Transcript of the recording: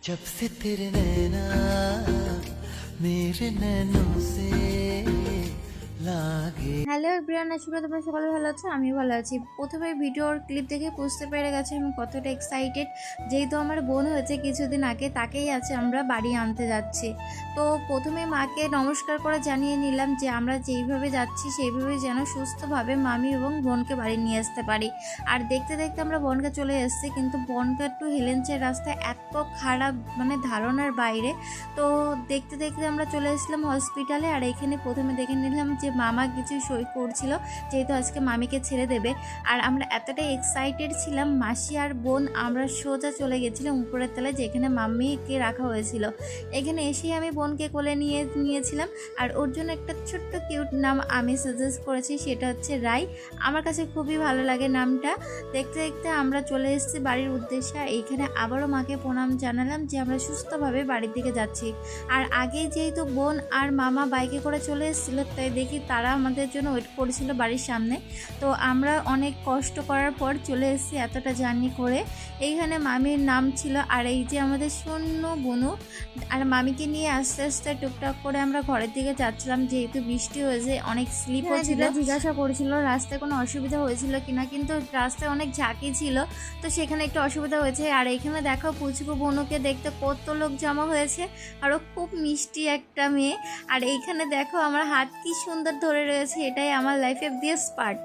जब से तेरे नैना मेरे नैनों से लागे। হ্যালো এভরিওয়ান, আশা করি তোমরা সকলে ভালো আছো। আমি ভালো আছি। প্রথমে ভিডিওর ক্লিপ দেখে বুঝতে পেরে গেছে আমি কতটা এক্সাইটেড, যেহেতু আমার বোন হয়েছে কিছুদিন আগে, তাকেই আছে আমরা বাড়ি আনতে যাচ্ছি। তো প্রথমে মাকে নমস্কার করে জানিয়ে নিলাম যে আমরা যেইভাবে যাচ্ছি সেইভাবে যেন সুস্থভাবে মামি এবং বোনকে বাড়ি নিয়ে আসতে পারি। আর দেখতে দেখতে আমরা বনগা চলে এসেছি, কিন্তু বনগা টু হেলেঞ্চের রাস্তা এত খারাপ, মানে ধারণার বাইরে। তো দেখতে দেখতে আমরা চলে এসেছিলাম হসপিটালে। আর এখানে প্রথমে দেখে নিলাম যে মামা কিছু সই করছিল, যেহেতু আজকে মামিকে ছেড়ে দেবে। আর আমরা এতটাই এক্সাইটেড ছিলাম, মাসি আর বোন আমরা সোজা চলে গেছিলাম উপরের তলায়, যেখানে মামিকে রাখা হয়েছিল। এখানে এসেই আমি বোনকে কোলে নিয়েছিলাম। আর ওর জন্য একটা ছোট্ট কিউট নাম আমি সাজেস্ট করেছি, সেটা হচ্ছে রাই। আমার কাছে খুবই ভালো লাগে নামটা। দেখতে দেখতে আমরা চলে এসেছি বাড়ির উদ্দেশ্যে। এইখানে আবারও মাকে প্রণাম জানালাম যে আমরা সুস্থভাবে বাড়ির দিকে যাচ্ছি। আর আগে যেহেতু বোন আর মামা বাইকে করে চলে এসেছিলো, তাই দেখি তারা আমাদের জন্য ওয়েট করেছিল বাড়ির সামনে। তো আমরা অনেক কষ্ট করার পর চলে এসেছি এতটা জার্নি করে। এইখানে মামির নাম ছিল। আর এই যে আমাদের শূন্য বনু, আর মামিকে নিয়ে আস্তে আস্তে টুকটাক করে আমরা ঘরের দিকে যাচ্ছিলাম, যেহেতু বৃষ্টি হয়েছে, অনেক স্লিপও ছিল। জিজ্ঞাসা করেছিল রাস্তায় কোনো অসুবিধা হয়েছিল কিনা, কিন্তু রাস্তায় অনেক ঝাঁকি ছিল, তো সেখানে একটু অসুবিধা হয়েছে। আর এখানে দেখো পুচকু বনুকে দেখতে কত লোক জমা হয়েছে, আরও খুব মিষ্টি একটা মেয়ে। আর এইখানে দেখো আমার হাত কি সুন্দর ধরে রয়েছে, এটাই আমার লাইফের বেস্ট পার্ট।